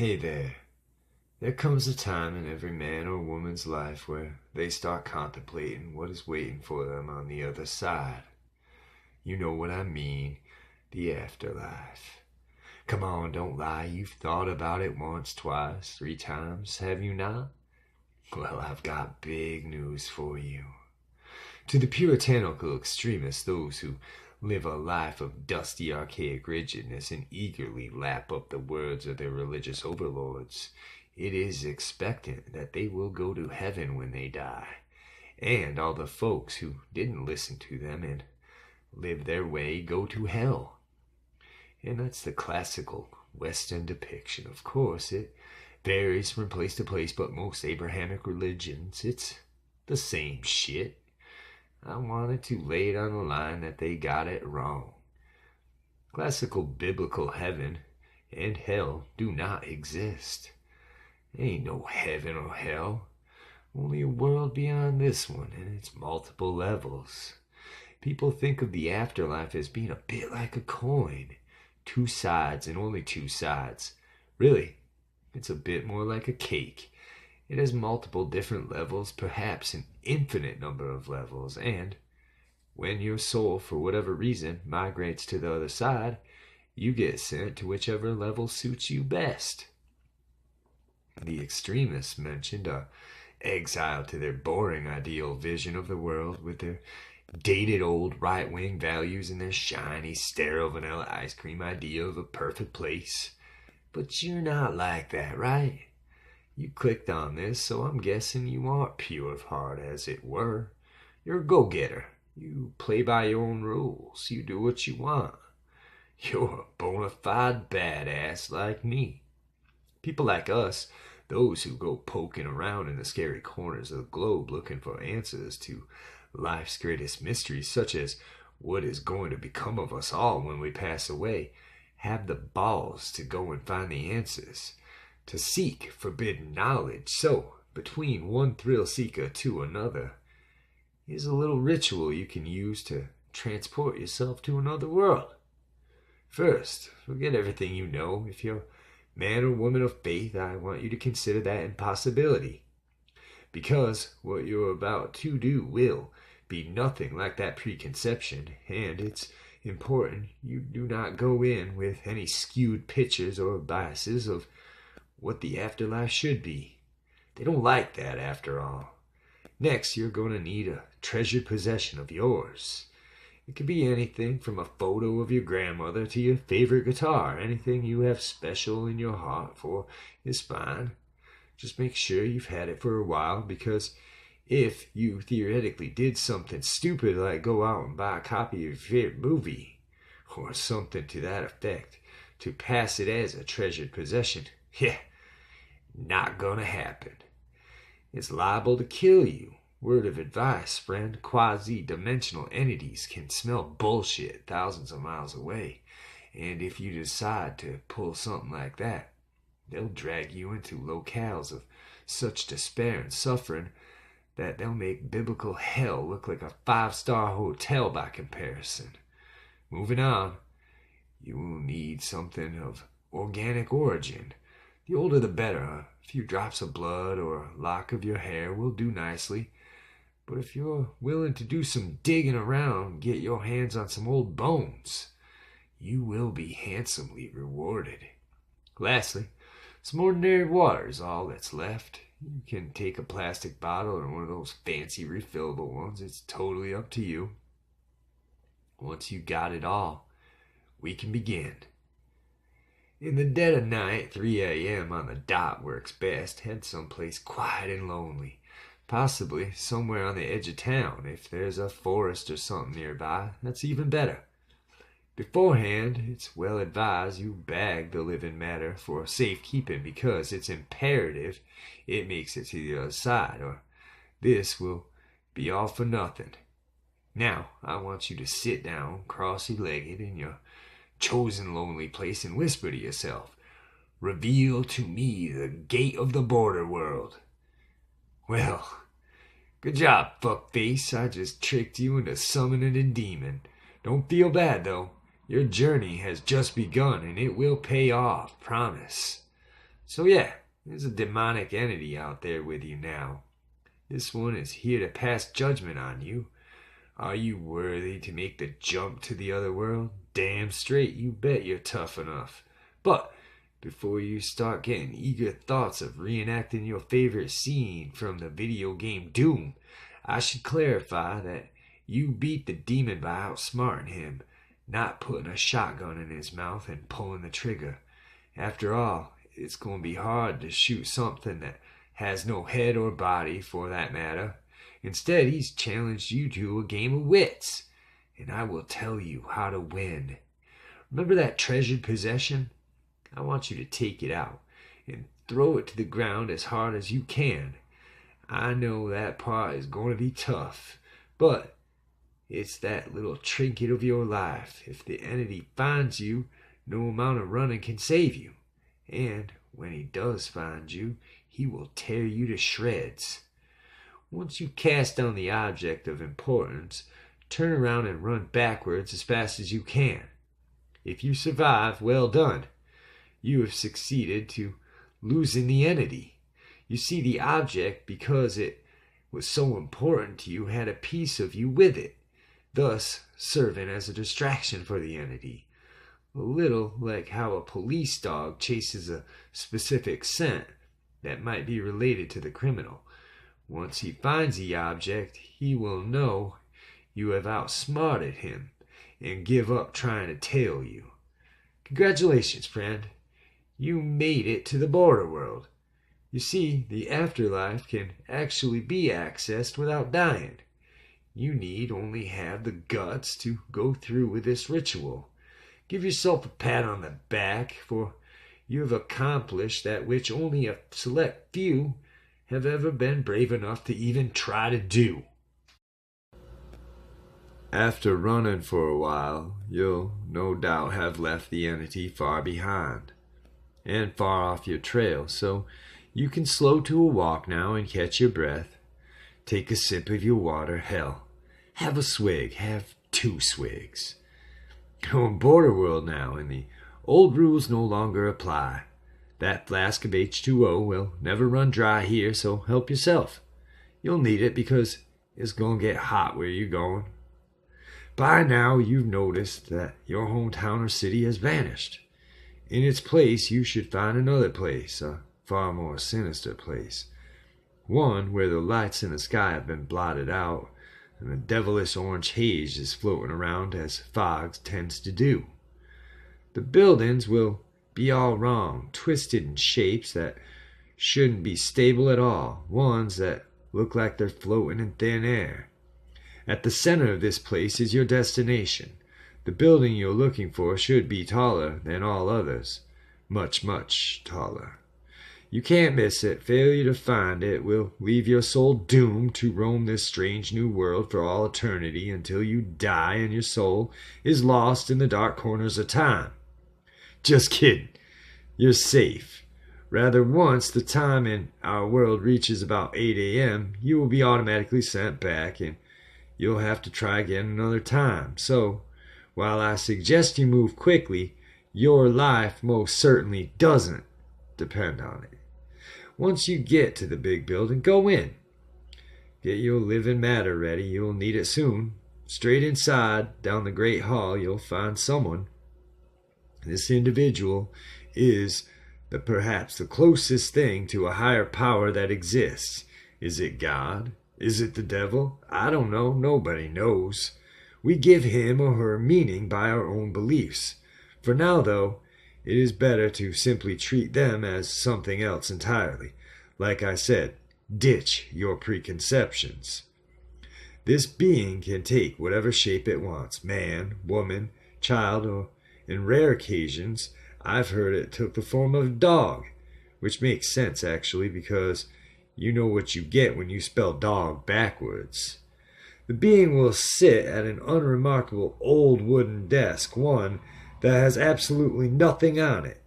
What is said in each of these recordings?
Hey there. There comes a time in every man or woman's life where they start contemplating what is waiting for them on the other side. You know what I mean, the afterlife. Come on, don't lie, you've thought about it once, twice, 3 times, have you not? Well, I've got big news for you. To the puritanical extremists, those who live a life of dusty archaic rigidness and eagerly lap up the words of their religious overlords, it is expected that they will go to heaven when they die, and all the folks who didn't listen to them and live their way go to hell. And that's the classical Western depiction. Of course, it varies from place to place, but most Abrahamic religions, it's the same shit. I wanted to lay it on the line that they got it wrong. Classical biblical heaven and hell do not exist. There ain't no heaven or hell, only a world beyond this one and its multiple levels. People think of the afterlife as being a bit like a coin, 2 sides and only 2 sides. Really, it's a bit more like a cake. It has multiple different levels, perhaps an infinite number of levels, and when your soul, for whatever reason, migrates to the other side, you get sent to whichever level suits you best. The extremists mentioned are exiled to their boring ideal vision of the world with their dated old right-wing values and their shiny, sterile vanilla ice cream idea of a perfect place. But you're not like that, right? You clicked on this, so I'm guessing you aren't pure of heart, as it were. You're a go-getter. You play by your own rules. You do what you want. You're a bona fide badass like me. People like us, those who go poking around in the scary corners of the globe looking for answers to life's greatest mysteries, such as what is going to become of us all when we pass away, have the balls to go and find the answers, to seek forbidden knowledge. So, between one thrill seeker to another, is a little ritual you can use to transport yourself to another world. First, forget everything you know. If you're man or woman of faith, I want you to consider that impossibility. Because what you're about to do will be nothing like that preconception, and it's important you do not go in with any skewed pictures or biases of what the afterlife should be. They don't like that, after all. Next, you're going to need a treasured possession of yours. It could be anything from a photo of your grandmother to your favorite guitar. Anything you have special in your heart for is fine. Just make sure you've had it for a while, because if you theoretically did something stupid like go out and buy a copy of your favorite movie, or something to that effect, to pass it as a treasured possession, yeah, not gonna happen. It's liable to kill you. Word of advice, friend. Quasi-dimensional entities can smell bullshit thousands of miles away. And if you decide to pull something like that, they'll drag you into locales of such despair and suffering that they'll make biblical hell look like a 5-star hotel by comparison. Moving on, you will need something of organic origin. The older the better. A few drops of blood or a lock of your hair will do nicely. But if you're willing to do some digging around and get your hands on some old bones, you will be handsomely rewarded. Lastly, some ordinary water is all that's left. You can take a plastic bottle or one of those fancy refillable ones. It's totally up to you. Once you got it all, we can begin. In the dead of night, 3 a.m. on the dot works best. Head someplace quiet and lonely. Possibly somewhere on the edge of town. If there's a forest or something nearby, that's even better. Beforehand, it's well advised you bag the living matter for safekeeping, because it's imperative it makes it to the other side, or this will be all for nothing. Now, I want you to sit down, crossy-legged, in your chosen lonely place and whisper to yourself, "Reveal to me the gate of the border world." Well, good job, fuckface. I just tricked you into summoning a demon. Don't feel bad, though. Your journey has just begun, and it will pay off, promise. So yeah, there's a demonic entity out there with you now. This one is here to pass judgment on you. Are you worthy to make the jump to the other world? Damn straight, you bet you're tough enough. But before you start getting eager thoughts of reenacting your favorite scene from the video game Doom, I should clarify that you beat the demon by outsmarting him, not putting a shotgun in his mouth and pulling the trigger. After all, it's going to be hard to shoot something that has no head or body, for that matter. Instead, he's challenged you to a game of wits, and I will tell you how to win. Remember that treasured possession? I want you to take it out and throw it to the ground as hard as you can. I know that part is going to be tough, but it's that little trinket of your life. If the entity finds you, no amount of running can save you. And when he does find you, he will tear you to shreds. Once you cast down the object of importance, turn around and run backwards as fast as you can. If you survive, well done. You have succeeded to losing the entity. You see, the object, because it was so important to you, had a piece of you with it, thus serving as a distraction for the entity. A little like how a police dog chases a specific scent that might be related to the criminal. Once he finds the object, he will know you have outsmarted him and give up trying to tail you. Congratulations, friend. You made it to the border world. You see, the afterlife can actually be accessed without dying. You need only have the guts to go through with this ritual. Give yourself a pat on the back, for you have accomplished that which only a select few have ever been brave enough to even try to do. After running for a while, you'll no doubt have left the entity far behind and far off your trail, so you can slow to a walk now and catch your breath. Take a sip of your water. Hell, have a swig, have 2 swigs. Go in Borderworld now, and the old rules no longer apply. That flask of H2O will never run dry here, so help yourself. You'll need it because it's gonna get hot where you're going. By now, you've noticed that your hometown or city has vanished. In its place, you should find another place, a far more sinister place. One where the lights in the sky have been blotted out, and the devilish orange haze is floating around as fog tends to do. The buildings will be all wrong, twisted in shapes that shouldn't be stable at all, ones that look like they're floating in thin air. At the center of this place is your destination. The building you're looking for should be taller than all others, much, much taller. You can't miss it. Failure to find it will leave your soul doomed to roam this strange new world for all eternity until you die and your soul is lost in the dark corners of time. Just kidding. You're safe. Rather, once the time in our world reaches about 8 a.m., you will be automatically sent back and you'll have to try again another time. So, while I suggest you move quickly, your life most certainly doesn't depend on it. Once you get to the big building, go in. Get your living matter ready. You'll need it soon. Straight inside, down the great hall, you'll find someone. This individual is perhaps the closest thing to a higher power that exists. Is it God? Is it the devil? I don't know. Nobody knows. We give him or her meaning by our own beliefs. For now, though, it is better to simply treat them as something else entirely. Like I said, ditch your preconceptions. This being can take whatever shape it wants, man, woman, child, or in rare occasions, I've heard it took the form of a dog, which makes sense actually because you know what you get when you spell dog backwards. The being will sit at an unremarkable old wooden desk, one that has absolutely nothing on it.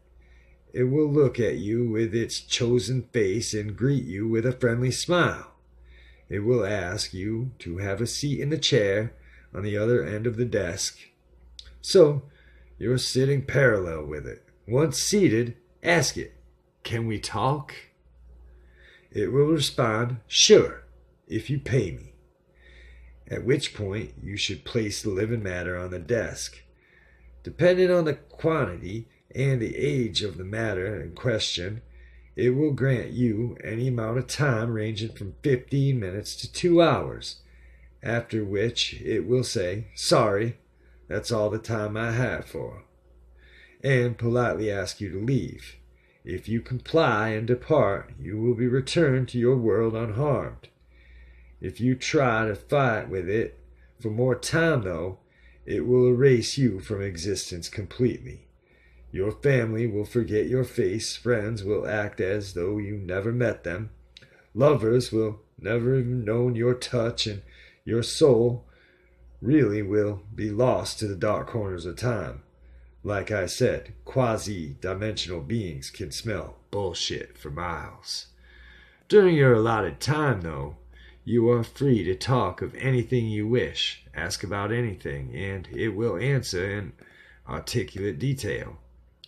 It will look at you with its chosen face and greet you with a friendly smile. It will ask you to have a seat in the chair on the other end of the desk. So, you're sitting parallel with it. Once seated, ask it, Can we talk? It will respond, sure, if you pay me. At which point you should place the living matter on the desk. Depending on the quantity and the age of the matter in question, it will grant you any amount of time ranging from 15 minutes to 2 hours, after which it will say, sorry, that's all the time I have for, and politely ask you to leave. If you comply and depart, you will be returned to your world unharmed. If you try to fight with it for more time, though, it will erase you from existence completely. Your family will forget your face, friends will act as though you never met them, lovers will never have known your touch, and your soul really will be lost to the dark corners of time. Like I said, quasi-dimensional beings can smell bullshit for miles. During your allotted time, though, you are free to talk of anything you wish, ask about anything, and it will answer in articulate detail.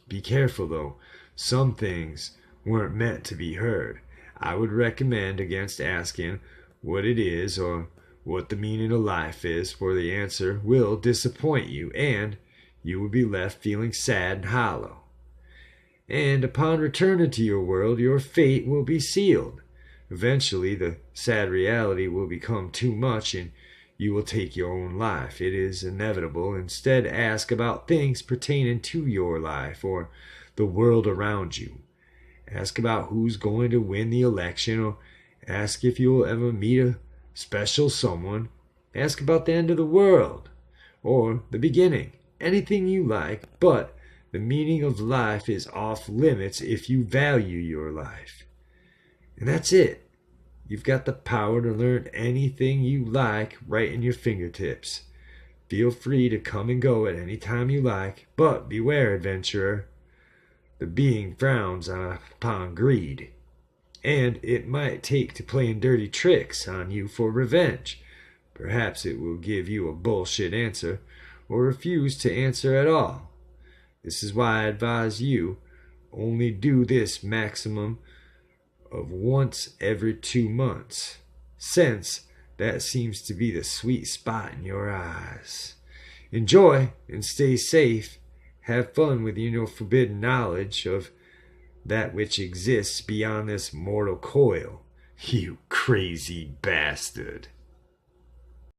Be careful, though. Some things weren't meant to be heard. I would recommend against asking what it is or what the meaning of life is, for the answer will disappoint you, and you will be left feeling sad and hollow. And upon returning to your world, your fate will be sealed. Eventually, the sad reality will become too much, and you will take your own life. It is inevitable. Instead, ask about things pertaining to your life or the world around you. Ask about who's going to win the election, or ask if you'll ever meet a special someone. Ask about the end of the world or the beginning. Anything you like, but the meaning of life is off limits if you value your life. And that's it. You've got the power to learn anything you like right in your fingertips. Feel free to come and go at any time you like, but beware, adventurer. The being frowns upon greed, and it might take to playing dirty tricks on you for revenge. Perhaps it will give you a bullshit answer, or refuse to answer at all. This is why I advise you only do this maximum of once every 2 months, since that seems to be the sweet spot in your eyes. Enjoy and stay safe. Have fun with your forbidden knowledge of that which exists beyond this mortal coil, you crazy bastard.